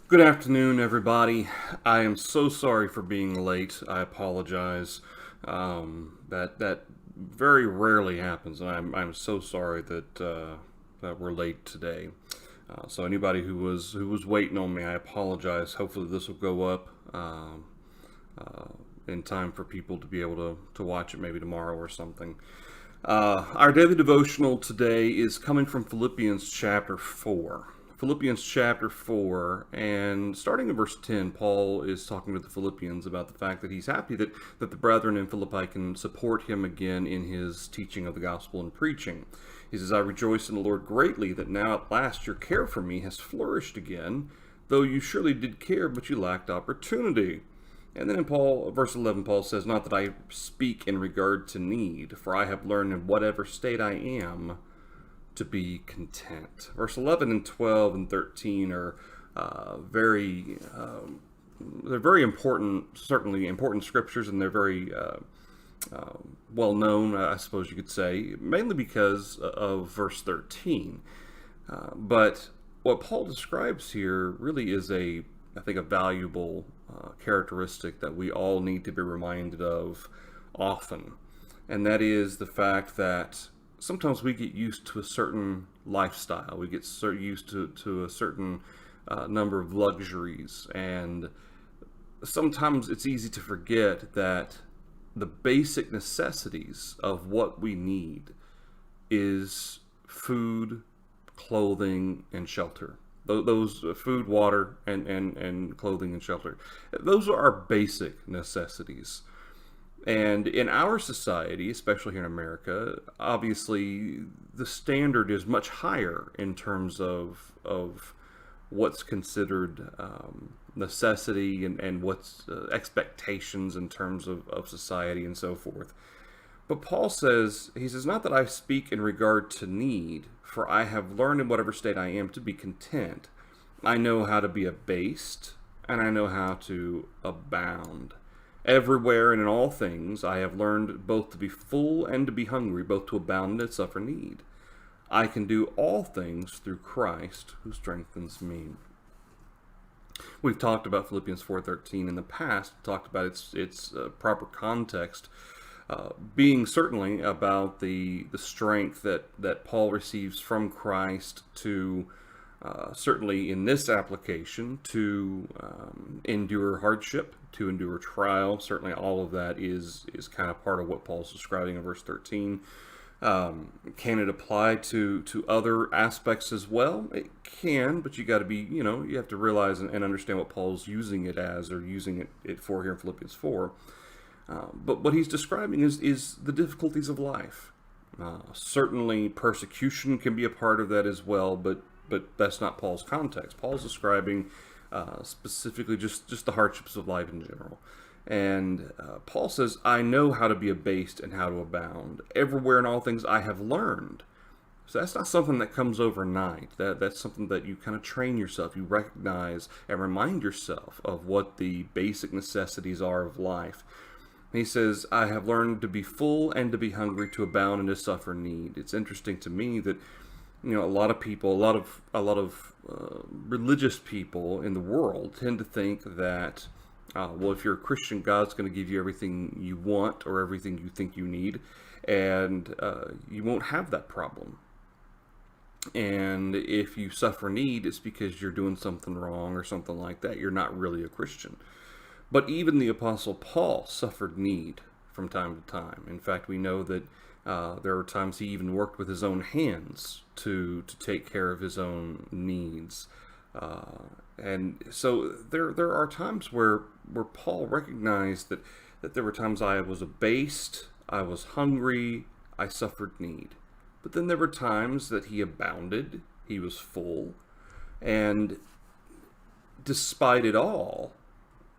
Good afternoon, everybody. I am so sorry for being late. I apologize. That very rarely happens, and I'm so sorry that we're late today. So anybody who was waiting on me, I apologize. Hopefully this will go up in time for people to be able to watch it maybe tomorrow or something. Our daily devotional today is coming from Philippians chapter 4. Philippians chapter 4, and starting in verse 10, Paul is talking to the Philippians about the fact that he's happy that the brethren in Philippi can support him again in his teaching of the gospel and preaching. He says, I rejoice in the Lord greatly that now at last your care for me has flourished again, though you surely did care, but you lacked opportunity. And then in verse 11, Paul says, not that I speak in regard to need, for I have learned in whatever state I am to be content. Verse 11 and 12 and 13 are they're very important, certainly important scriptures, and they're very well known, I suppose you could say, mainly because of verse 13. But what Paul describes here really is I think, a valuable characteristic that we all need to be reminded of often. And that is the fact that sometimes we get used to a certain lifestyle. We get used to a certain number of luxuries. And sometimes it's easy to forget that the basic necessities of what we need is food, clothing, and shelter. Those food, water, and clothing and shelter. Those are our basic necessities. And in our society, especially here in America, obviously the standard is much higher in terms of what's considered necessity and what's expectations in terms of society and so forth. But Paul says, he says, not that I speak in regard to need, for I have learned in whatever state I am to be content. I know how to be abased, and I know how to abound. Everywhere and in all things I have learned both to be full and to be hungry, both to abound and to suffer need. I can do all things through Christ who strengthens me. We've talked about Philippians 4:13 in the past, talked about its proper context, being certainly about the strength that Paul receives from Christ to certainly in this application to endure hardship, to endure trial. Certainly all of that is kind of part of what Paul's describing in verse 13. Can it apply to other aspects as well? It can, but you got to be, you have to realize and understand what Paul's using it as, or using it for here in Philippians 4. But what he's describing is the difficulties of life. Certainly persecution can be a part of that as well, but that's not Paul's context. Paul's describing specifically just the hardships of life in general. And Paul says, I know how to be abased and how to abound. Everywhere in all things I have learned. So that's not something that comes overnight. That's something that you kind of train yourself. You recognize and remind yourself of what the basic necessities are of life. He says, I have learned to be full and to be hungry, to abound and to suffer need. It's interesting to me that a lot of people, a lot of religious people in the world tend to think that, well, if you're a Christian, God's going to give you everything you want or everything you think you need, and you won't have that problem. And if you suffer need, it's because you're doing something wrong or something like that. You're not really a Christian. But even the Apostle Paul suffered need from time to time. In fact, we know that there are times he even worked with his own hands to take care of his own needs. And so there are times where Paul recognized that there were times I was abased, I was hungry, I suffered need. But then there were times that he abounded, he was full, and despite it all,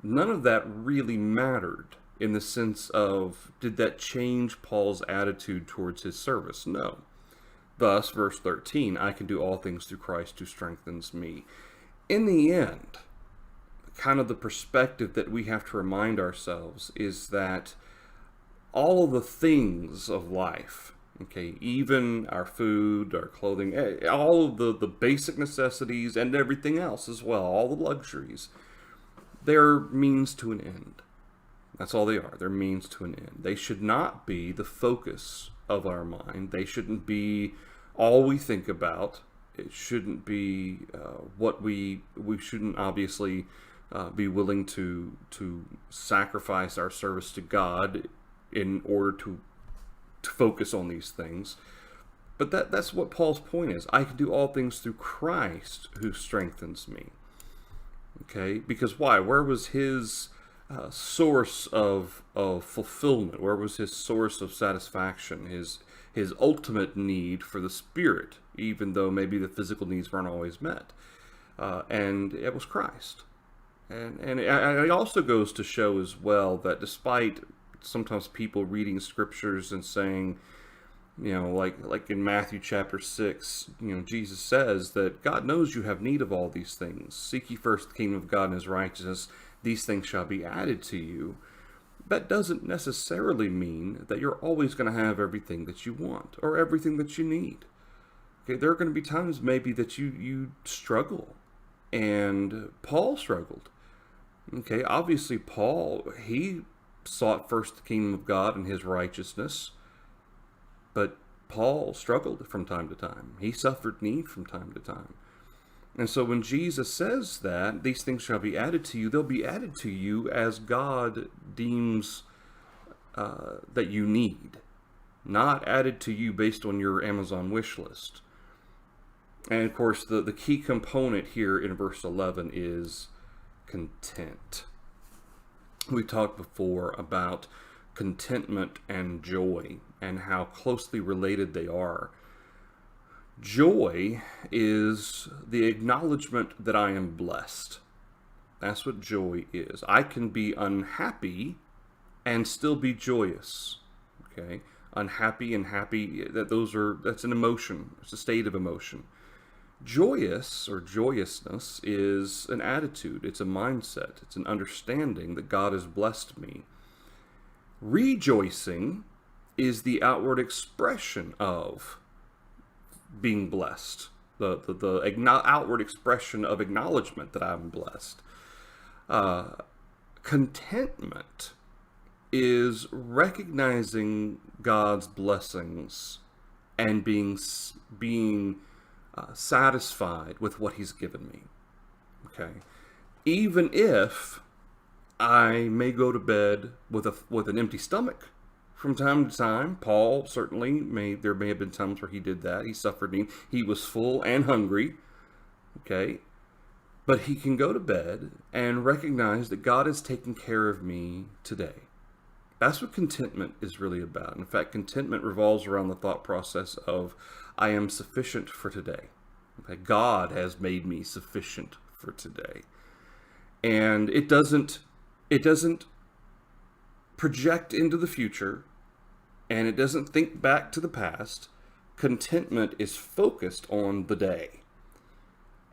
none of that really mattered in the sense of, did that change Paul's attitude towards his service? No. Thus, verse 13, I can do all things through Christ who strengthens me. In the end, kind of the perspective that we have to remind ourselves is that all of the things of life, Okay, even our food, our clothing, all of the basic necessities and everything else as well, all the luxuries, they're means to an end. That's all they are. They're means to an end. They should not be the focus of our mind. They shouldn't be all we think about. It shouldn't be what we shouldn't obviously be willing to sacrifice our service to God in order to focus on these things. But that's what Paul's point is. I can do all things through Christ who strengthens me. Okay? Because why? Where was his source of fulfillment? Where was his source of satisfaction? His ultimate need for the Spirit, even though maybe the physical needs weren't always met. And it was Christ. And it also goes to show as well that despite sometimes people reading scriptures and saying, like in Matthew chapter 6, Jesus says that God knows you have need of all these things. Seek ye first the kingdom of God and his righteousness. These things shall be added to you. That doesn't necessarily mean that you're always going to have everything that you want or everything that you need. Okay, there are going to be times maybe that you struggle. And Paul struggled. Okay, obviously Paul, he sought first the kingdom of God and his righteousness, but Paul struggled from time to time. He suffered need from time to time. And so when Jesus says that these things shall be added to you, they'll be added to you as God deems that you need, not added to you based on your Amazon wish list. And of course, the key component here in verse 11 is content. We talked before about contentment and joy and how closely related they are. Joy is the acknowledgement that I am blessed. That's what joy is. I can be unhappy and still be joyous. Okay? Unhappy and happy, that's an emotion. It's a state of emotion. Joyous or joyousness is an attitude. It's a mindset. It's an understanding that God has blessed me. Rejoicing is the outward expression of being blessed. The outward expression of acknowledgement that I'm blessed. Contentment is recognizing God's blessings and being satisfied with what he's given me. Okay, even if I may go to bed with an empty stomach from time to time. Paul certainly there may have been times where he did that. He suffered need. He was full and hungry. Okay, but he can go to bed and recognize that God is taking care of me today. That's what contentment is really about. In fact, contentment revolves around the thought process of, I am sufficient for today. Okay? God has made me sufficient for today. And it doesn't project into the future, and it doesn't think back to the past. Contentment is focused on the day.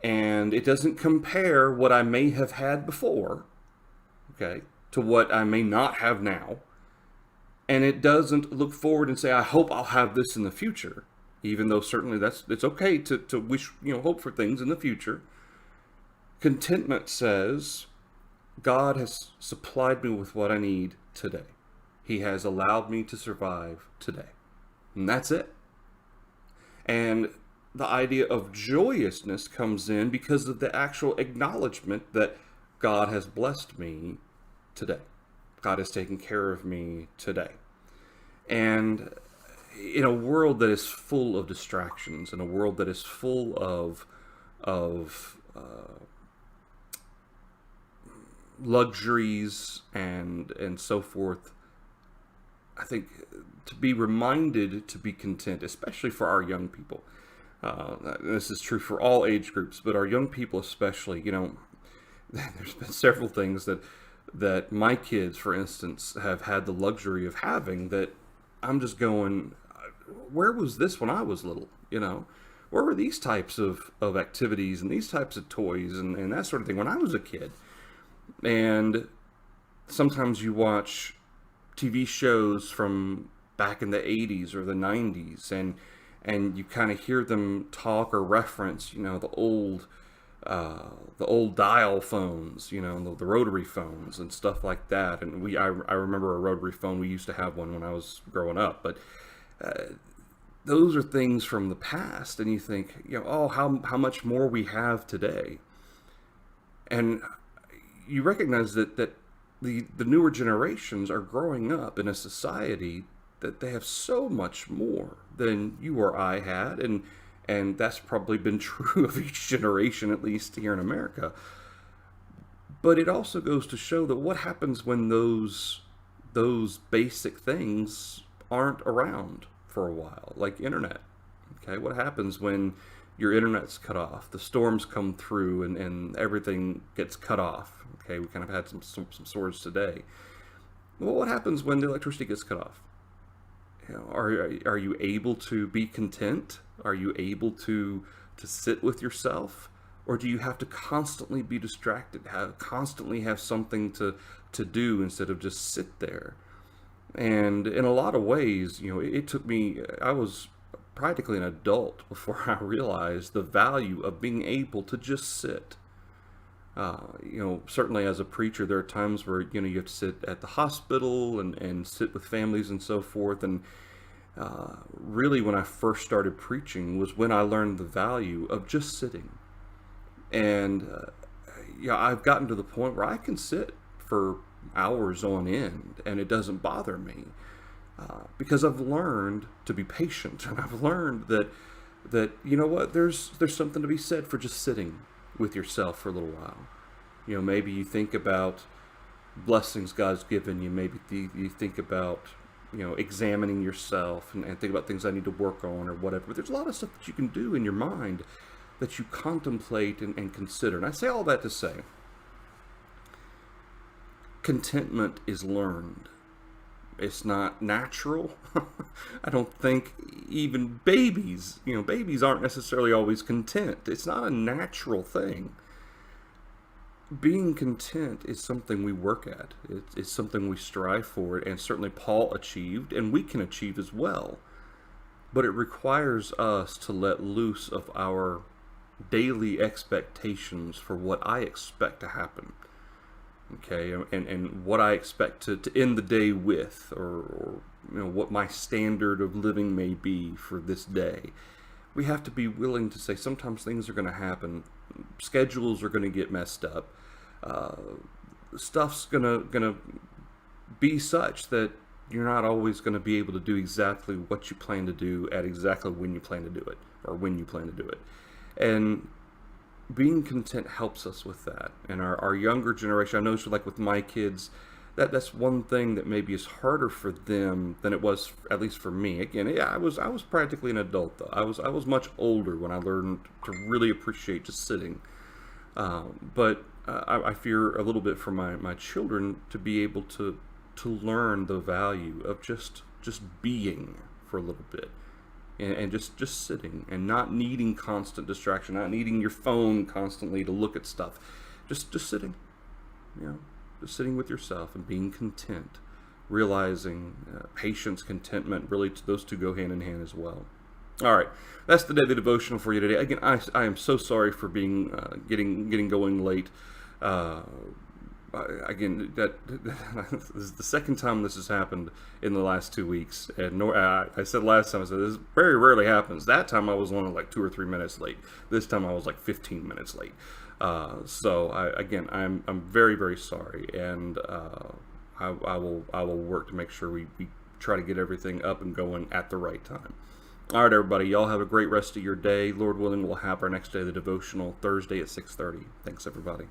And it doesn't compare what I may have had before, okay, to what I may not have now. And it doesn't look forward and say, I hope I'll have this in the future, even though certainly it's okay to wish, hope for things in the future. Contentment says, God has supplied me with what I need today. He has allowed me to survive today. And that's it. And the idea of joyousness comes in because of the actual acknowledgement that God has blessed me today. God has taken care of me today. And in a world that is full of distractions, in a world that is full of luxuries and so forth, I think to be reminded to be content, especially for our young people. This is true for all age groups, but our young people especially, there's been several things that my kids, for instance, have had the luxury of having that I'm just going, where was this when I was little? Where were these types of activities and these types of toys and that sort of thing when I was a kid? And sometimes you watch TV shows from back in the 80s or the 90s, and you kind of hear them talk or reference, the old dial phones, the rotary phones and stuff like that. And I remember a rotary phone. We used to have one when I was growing up, but those are things from the past, and you think, oh, how much more we have today. And you recognize that the newer generations are growing up in a society that they have so much more than you or I had, and that's probably been true of each generation, at least here in America. But it also goes to show that what happens when those basic things aren't around for a while, like internet. Okay, what happens when your internet's cut off, the storms come through, and everything gets cut off? Okay, we kind of had some swords today. Well, what happens when the electricity gets cut off? Are you able to be content? Are you able to sit with yourself? Or do you have to constantly be distracted, constantly have something to do instead of just sit there? And in a lot of ways, it took me, I was practically an adult before I realized the value of being able to just sit. Certainly as a preacher, there are times where, you have to sit at the hospital and sit with families and so forth. And really when I first started preaching was when I learned the value of just sitting. And I've gotten to the point where I can sit for hours on end and it doesn't bother me, because I've learned to be patient, and I've learned that there's something to be said for just sitting with yourself for a little while. Maybe you think about blessings God's given you. Maybe you think about examining yourself and think about things I need to work on or whatever. But there's a lot of stuff that you can do in your mind that you contemplate and consider. And I say all that to say, contentment is learned. It's not natural. I don't think even babies aren't necessarily always content. It's not a natural thing. Being content is something we work at. It's something we strive for, and certainly Paul achieved, and we can achieve as well. But it requires us to let loose of our daily expectations for what I expect to happen. Okay, and what I expect to end the day with, or what my standard of living may be for this day. We have to be willing to say sometimes things are going to happen. Schedules are going to get messed up. Stuff's gonna be such that you're not always going to be able to do exactly what you plan to do at exactly when you plan to do it, or when you plan to do it. And being content helps us with that. And our younger generation, I know, like with my kids, that's one thing that maybe is harder for them than it was, at least for me. Again, I was practically an adult though. I was much older when I learned to really appreciate just sitting. But I fear a little bit for my children to be able to learn the value of just being for a little bit. And just sitting and not needing constant distraction, not needing your phone constantly to look at stuff. Just sitting, just sitting with yourself and being content, realizing patience, contentment, really those two go hand in hand as well. All right, that's the Daily Devotional for you today. Again, I am so sorry for being getting going late. Again, that this is the second time this has happened in the last 2 weeks, and I said last time, this very rarely happens. That time I was only like 2 or 3 minutes late. This time I was like 15 minutes late. So I'm very, very sorry, and I will work to make sure we try to get everything up and going at the right time. All right, everybody, y'all have a great rest of your day. Lord willing, we'll have our next Daily Devotional Thursday at 6:30. Thanks, everybody.